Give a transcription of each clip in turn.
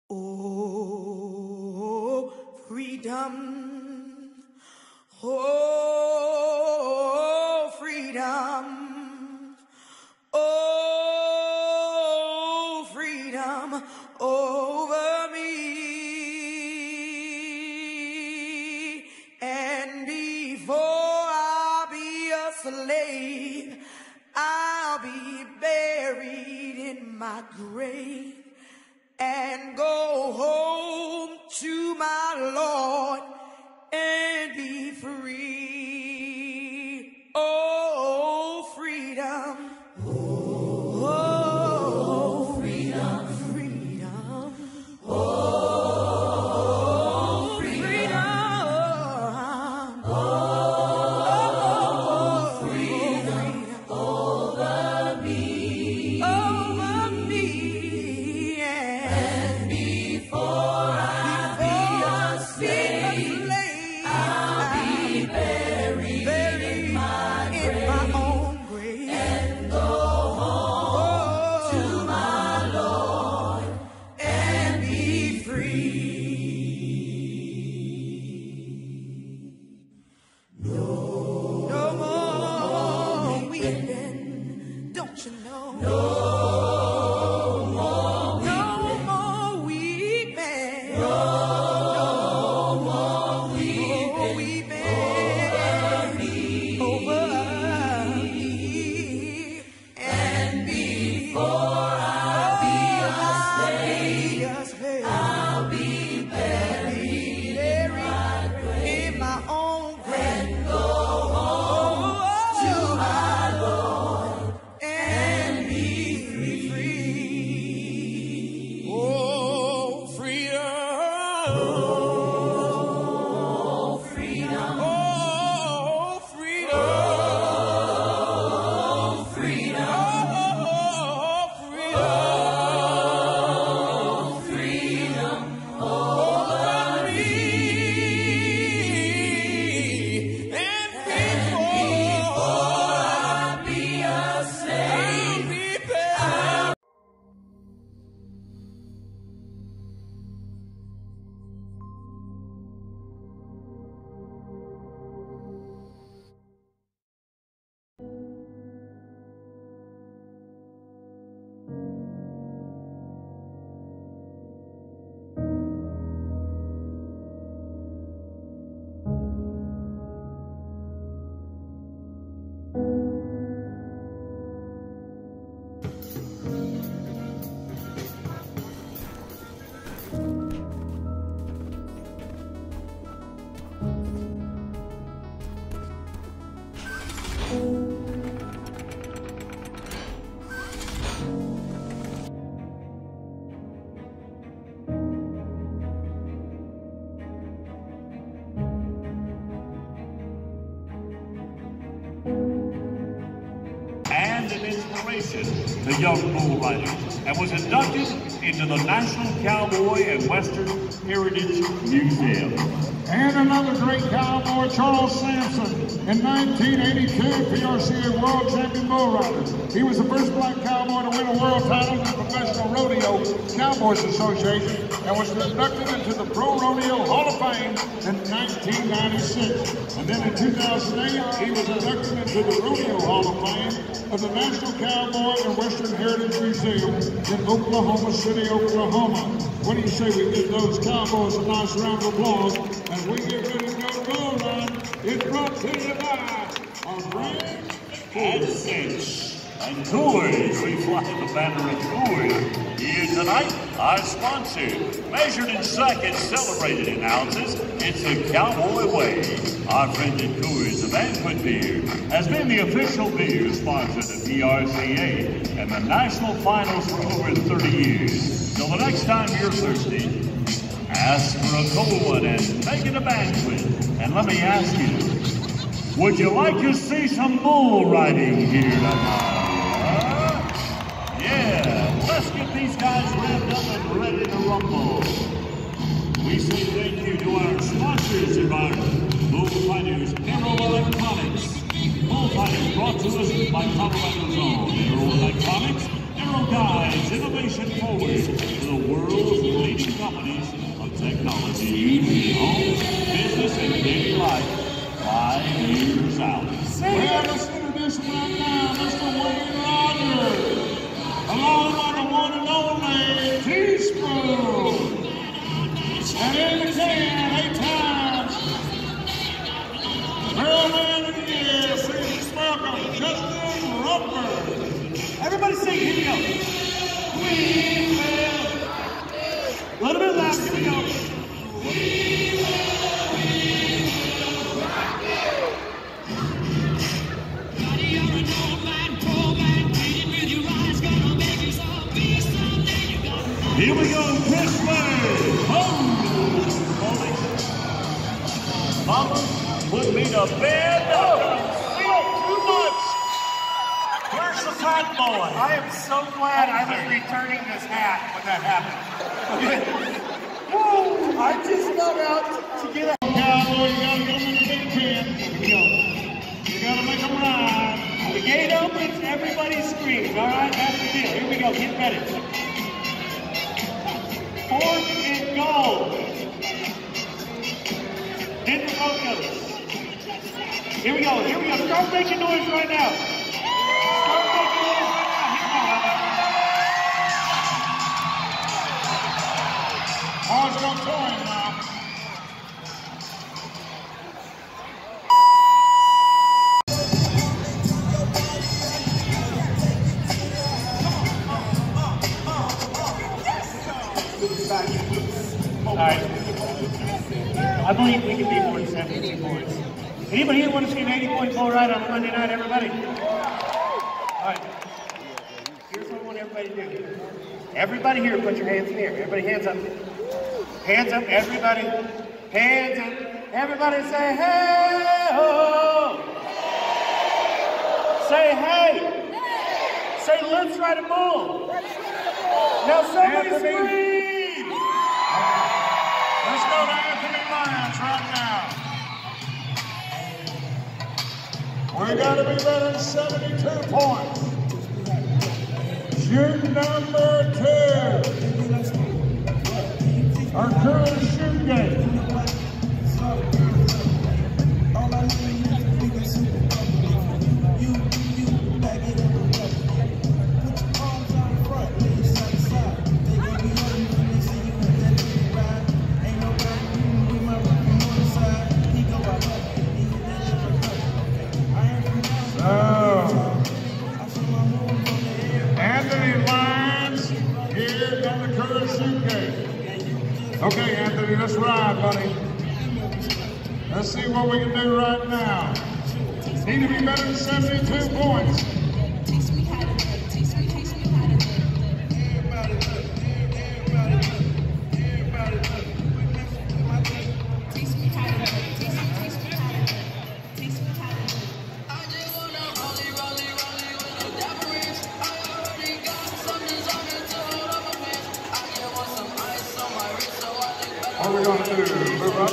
Oh, freedom. Oh, freedom. Oh, freedom over me. And before I be a slave, I'll be buried in my grave and go home to my Lord and be free. Oh, freedom. Oh, freedom. Freedom. Oh, freedom. Oh, freedom over me. Over me. And before I be a slave, I'll be buried in my own grave and go home to my Lord and be free. No more weeping, don't you know? No more weeping. No more weeping over me. And before I be a slave, I'll be buried in my own grave and go home to my Lord and be free. Oh, freedom. Oh, freedom. Oh, freedom. Oh, freedom. Oh, freedom. Oh, freedom over me. And before I be a slave, I'll and an inspiration to young bull riders, and was inducted into the National Cowboy and Western Heritage Museum. And another great cowboy, Charles Sampson, in 1982, PRCA World Champion Bull Rider. He was the first black cowboy to win a world title in the Professional Rodeo Cowboys Association and was inducted into the Pro Rodeo Hall of Fame in 1996. And then in 2008, he was inducted into the Rodeo Hall of Fame of the National Cowboy and Western Heritage Museum in Oklahoma City, Oklahoma. What do you say we give those cowboys a nice round of applause as we get ready to go bull run? It's brought to you by our friends And Cinch and Coors. We fly the banner of Coors. Here tonight, our sponsor, measured in seconds, celebrated in ounces, it's the Cowboy Way. Our friend at Coors, the banquet beer, has been the official beer sponsor of the PRCA and the national finals for over 30 years. So the next time you're thirsty, ask for a cold one and make it a banquet. And let me ask you, would you like to see some bull riding here tonight? Yeah, let's get these guys revved up and ready to rumble. We say thank you to our sponsors of our Bullfighters Emerald Electronics. Bullfighters brought to us by Colorado's own Emerald Electronics. Arrow guides innovation forward to the world's leading combination of technology used in home, business, and daily life 5 years out. Well, let's introduce him right now, Mr. Wayne Rogers, along with the one and only Teaspoon. And in the can, 8 times, Maryland of the Year, please welcome Justin Rumford. Everybody sing, here we go. We will. A little bit louder, here we go. We will rock you. Buddy, you're an old man, poor man, waiting with your eyes, gonna make you so be someday. You gotta. Here we go, this way. Mama, put me to bed. Too much. Where's the fat boy? I am so glad I was returning this hat when that happened. Whoa! I just got out to get a Cowboy, you gotta get them in the big tent. Here we go. You gotta make them ride. The gate opens, everybody screams. All right, that's the deal. Here we go. Get ready. 4th and goal. Hit the logos. Here we go. Here we go. Start making noise right now. Start making noise right now. Oh, it's gonna toy him now. All right. I believe we can be more than 72 points. Anybody here want to see an 80-point bull ride on a Monday night, everybody? All right. Here's what I want everybody to do. Everybody here, put your hands in the air. Everybody, hands up. Hands up, everybody. Hands up. Everybody say, hey-ho. Say, hey. Say, let's ride a bull. Now somebody scream. Let's go to Anthony Lyons right now. We gotta be better than 72 points. Shoot number 2. Our current shoot game. Okay, Anthony, let's ride, buddy. Let's see what we can do right now. Need to be better than 72 points. What are we going to do? Move up?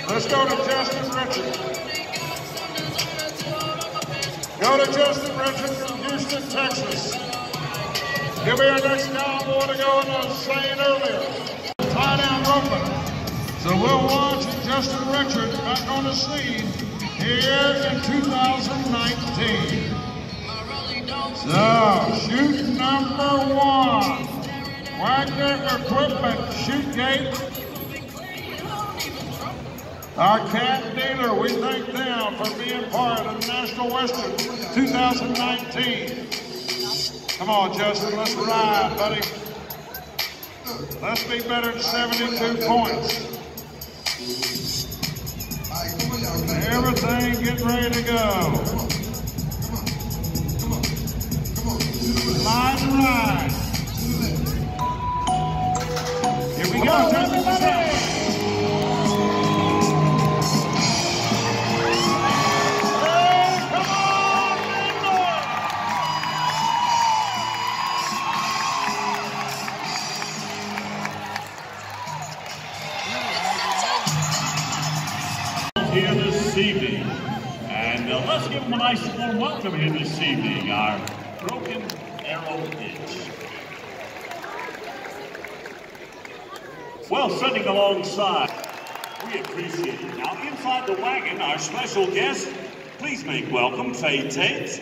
Let's go to Justin Richards. Go to Justin Richards from Houston, Texas. He'll be our next cowboy to go, and I was saying earlier, tie down roping. So we'll watch Justin Richards back on the scene here in 2019. So, shoot number 1. Wagner Equipment, shoot gate. Our cat dealer, we thank them for being part of the National Western 2019. Come on, Justin, let's ride, buddy. Let's be better than 72 points. Everything getting ready to go. Line to ride. Here we go, Justin. Here this evening, and let's give them a nice warm welcome here this evening. Our Broken Arrow hitch. Well, sitting alongside, we appreciate it. Now, inside the wagon, our special guest, please make welcome Faye Tate,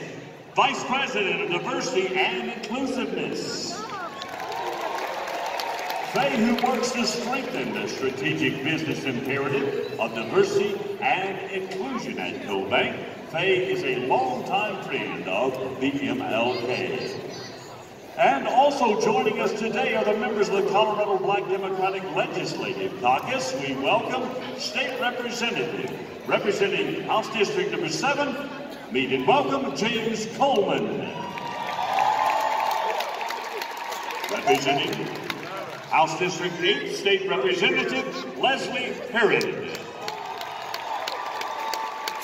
Vice President of Diversity and Inclusiveness. Faye, who works to strengthen the strategic business imperative of diversity and inclusion at CoBank. Faye is a longtime friend of the MLK. And also joining us today are the members of the Colorado Black Democratic Legislative Caucus. We welcome State Representative, representing House District number 7, meet and welcome James Coleman. Representing House District 8, State Representative Leslie Herod.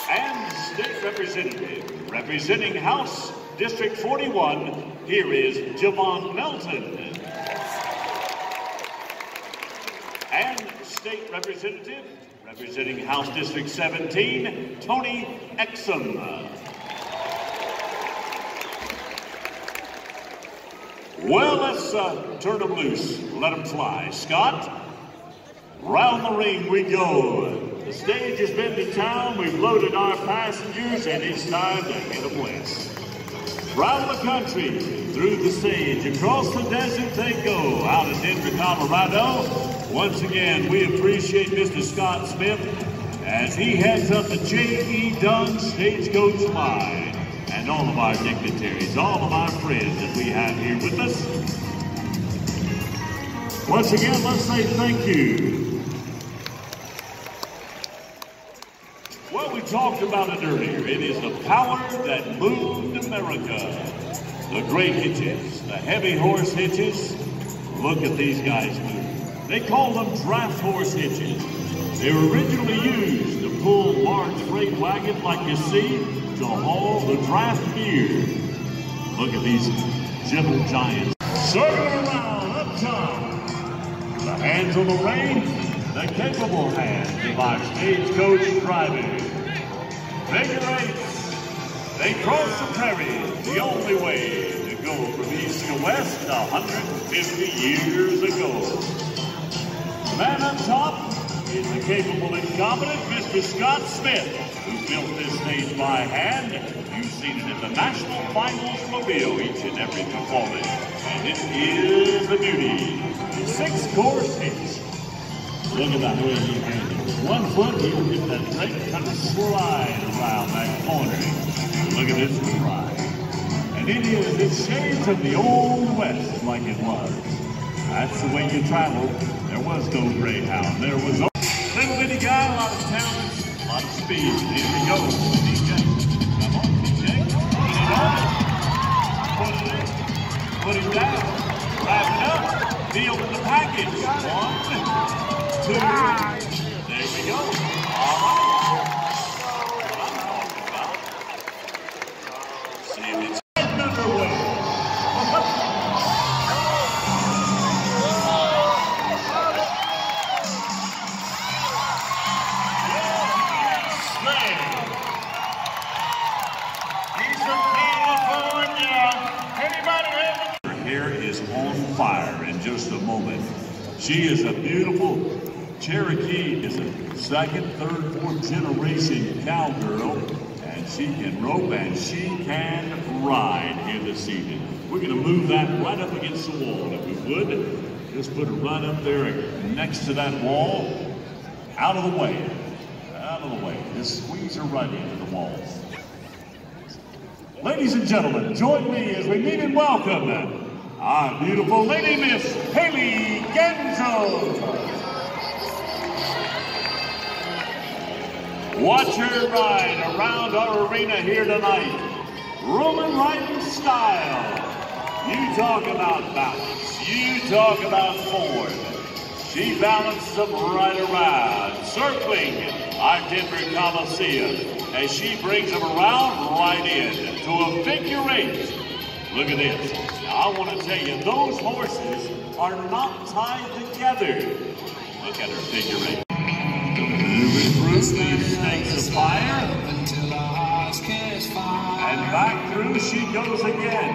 And State Representative, representing House District 41, here is Javon Melton. And State Representative, representing House District 17, Tony Exum. Well, let's turn them loose, let them fly. Scott, round the ring we go. The stage has been to town, we've loaded our passengers, and it's time to hit them west. Round the country, through the stage, across the desert they go, out of Denver, Colorado. Once again, we appreciate Mr. Scott Smith as he heads up the J.E. Dunn Stagecoach Line. And all of our dignitaries, all of our friends that we have here with us. Once again, let's say thank you. Well, we talked about it earlier. It is the power that moved America. The great hitches, the heavy horse hitches. Look at these guys move. They call them draft horse hitches. They were originally used to pull large freight wagons like you see, to haul the draft beer. Look at these gentle giants. Circle around up top. The hands on the reins, the capable hands of our stagecoach drivers. Figure eights. They cross the prairies the only way to go from east to west 150 years ago. Man up top is the capable and competent Mr. Scott Smith, who built this stage by hand. You've seen it in the National Finals Rodeo each and every performance. And it is a beauty. 6-course hitch. Look at that way he handles. 1 foot, he'll get that great kind of slide around that corner. Look at this ride. And it shades of the old West like it was. That's the way you travel. There was no Greyhound. There was no little bitty guy, a lot of talent, a lot of speed. Here we go. DJ. Come on, DJ. Put it on. Put it in. Put it down. Wrap it up. Deal with the package. 1, 2. There we go. All right. What I'm talking about. See if it's another way. Fire in just a moment. She is a beautiful Cherokee, is a 2nd, 3rd, 4th generation cowgirl, and she can rope and she can ride here this evening. We're going to move that right up against the wall, if we would. Just put it right up there next to that wall. Out of the way. Out of the way. Just squeeze her right into the wall. Ladies and gentlemen, join me as we meet and welcome our beautiful lady, Miss Haley Genzo. Watch her ride around our arena here tonight. Roman riding style. You talk about balance. You talk about form. She balanced them right around, circling our Denver Coliseum as she brings them around right in to a figure 8. Look at this. Now, I want to tell you, those horses are not tied together. Look at her figure 8. Moving through these snakes of fire. And back through she goes again.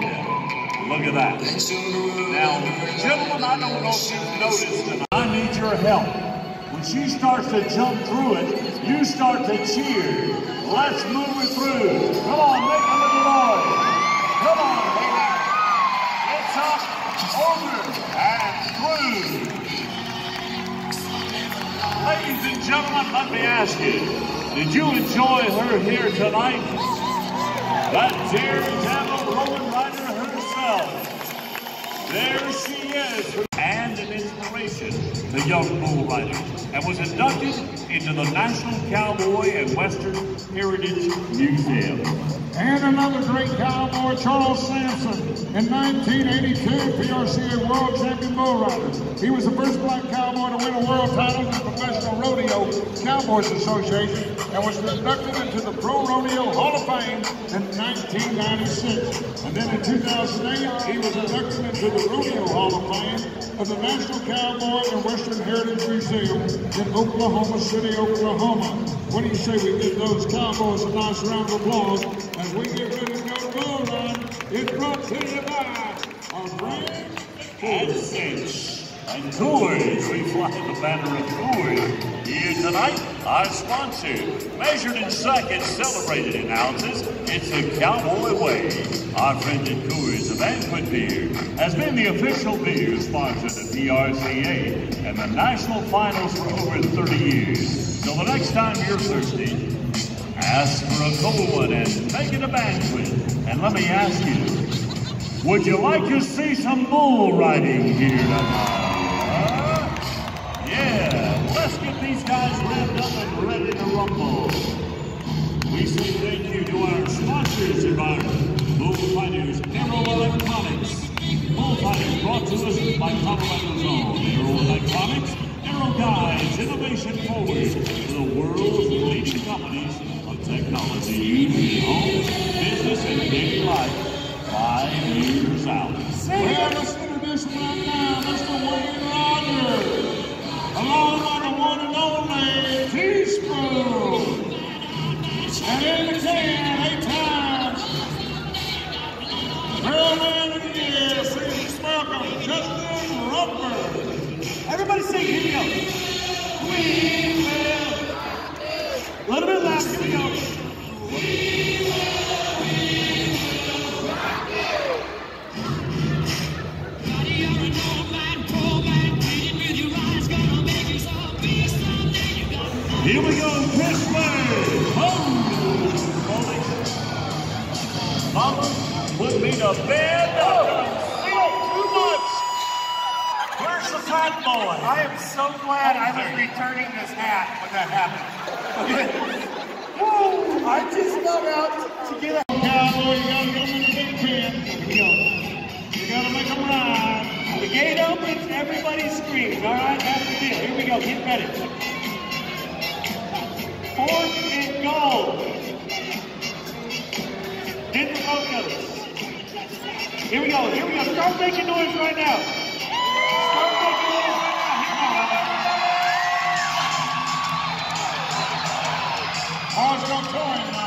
Look at that. Now, gentlemen, I don't know if you've noticed tonight. I need your help. When she starts to jump through it, you start to cheer. Let's move her through. Come on, make a little noise. Come on, baby. It's up, over, and through. Ladies and gentlemen, let me ask you, did you enjoy her here tonight? That daredevil Roman rider herself. There she is, and an inspiration to young bull riders, and was inducted into the National Cowboy and Western Heritage Museum. And another great cowboy, Charles Sampson, in 1982, PRCA World Champion Bull Rider. He was the first black cowboy to win a world title in the Professional Rodeo Cowboys Association and was inducted into the Pro Rodeo Hall of Fame in 1996. And then in 2008, he was inducted into the Rodeo Hall of Fame of the National Cowboy and Western Heritage Museum in Oklahoma City, Oklahoma. What do you say we give those cowboys a nice round of applause as we get ready to go bull run? It's brought to you by our brand And cinch and toys. We fly the banner of toys. Here tonight, our sponsor, measured in seconds, celebrated in ounces, it's the Cowboy Way. Our friend at Coors, the Banquet Beer, has been the official beer sponsor of the PRCA and the national finals for over 30 years. So the next time you're thirsty, ask for a cold one and make it a banquet. And let me ask you, would you like to see some bull riding here tonight? Yeah, let's get these guys revved up and ready to rumble. We say thank you to our sponsors of our Bullfighters Aero Electronics. Bullfighters brought to us by Colorado's own Aero Electronics. Aero guides innovation forward to the world's leading companies of technology in homes, business, and daily life. 5 years out. Well, let's introduce him right now, Mr. Wayne Rogers, along with the one and only Teaspoon. And in the can, 8 times, Girl Man of the Year, please welcome Justin Rumford. Everybody sing, here we go. We will. A little bit louder, here we go. We will. Here we go, Christmas! Mama put me to bed. Too much. Where's the fat boy? I am so glad I was returning this hat when that happened. Woo! I just got out to get a Cowboy, you gotta go in the big pen. Here we go. You gotta make them ride. The gate opens, everybody screams. All right, that's the deal. Here we go, get ready. 4th and goal. Hit the logos. Here we go, here we go. Start making noise right now. Start making noise right now. Here we go. Boys, go touring now.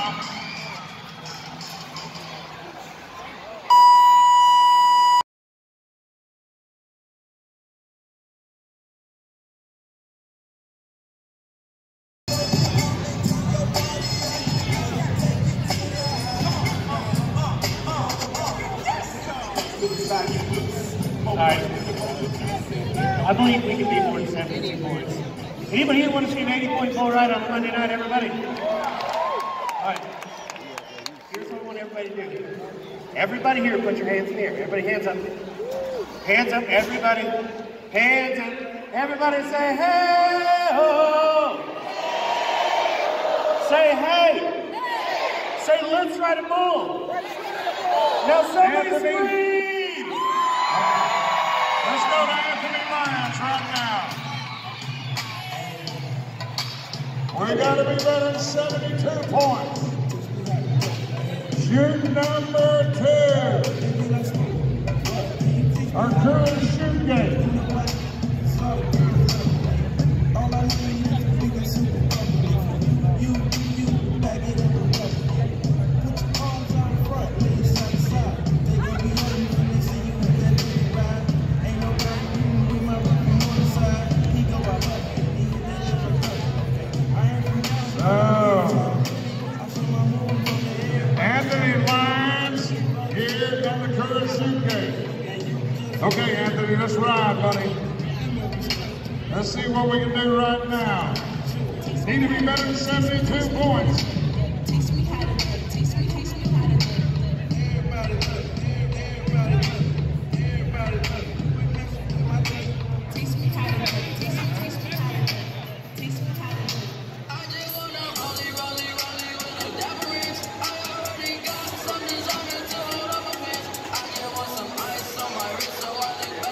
All right. I believe we can be more than 72 points. Anybody here want to see an 80-point bull ride on Monday night, everybody? All right. Here's what I want everybody to do. Everybody here, put your hands in the air. Everybody, hands up. Hands up, everybody. Hands up. Everybody say, hey, ho. Say, hey. Say, let's ride a bull. Now somebody scream. Let's go to Anthony Lyons right now. We got to be better than 72 points. Shoot number 2. Our current shoot game. Okay, Anthony, let's ride, buddy. Let's see what we can do right now. Need to be better than 72 points.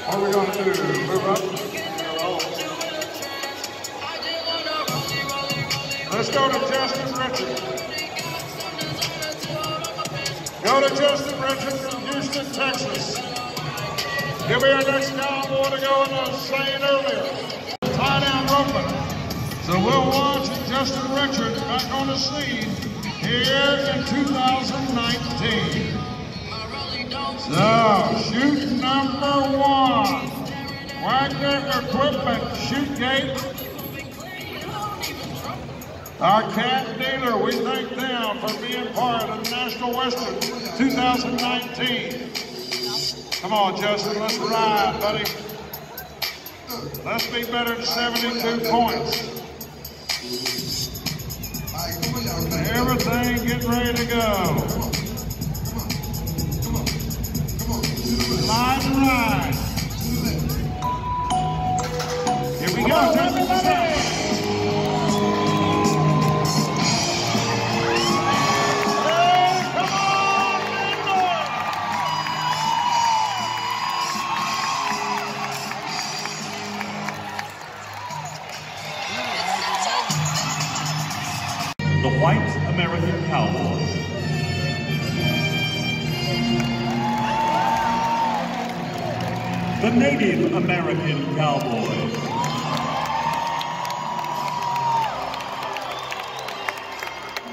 What are we going to do? Move up? Let's go to Justin Richard. Go to Justin Richard from Houston, Texas. He'll be our next cowboy to go, and I was saying earlier, tie down roping. So we'll watch Justin Richard back on the scene here in 2019. So, shoot number 1. Wagner Equipment, shoot gate. Our cat dealer, we thank them for being part of the National Western 2019. Come on, Justin, let's ride, buddy. Let's be better than 72 points. Everything getting ready to go. Line to ride. Here we go, Justin. The white American cowboy. The Native American cowboy.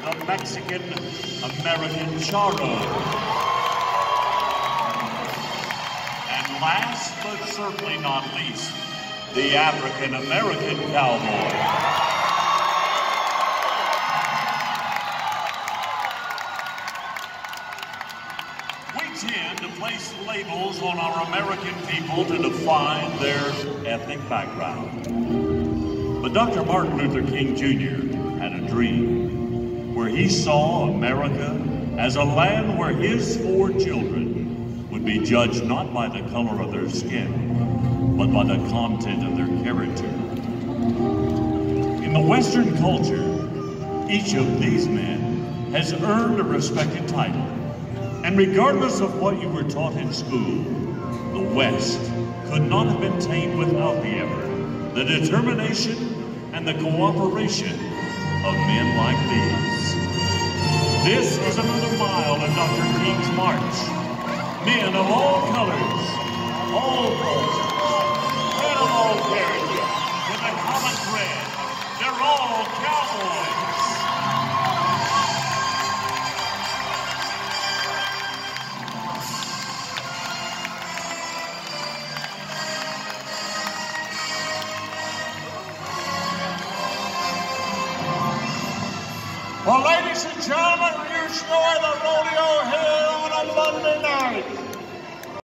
The Mexican American charro. And last but certainly not least, the African American cowboy. Tend to place labels on our American people to define their ethnic background. But Dr. Martin Luther King Jr. had a dream where he saw America as a land where his 4 children would be judged not by the color of their skin, but by the content of their character. In the Western culture, each of these men has earned a respected title. And regardless of what you were taught in school, the West could not have been tamed without the effort, the determination, and the cooperation of men like these. This is another mile in Dr. King's march. Men of all colors, all cultures, men of all character, with a common thread. They're all cowboys. Well, ladies and gentlemen, we enjoy the rodeo here on a Monday night.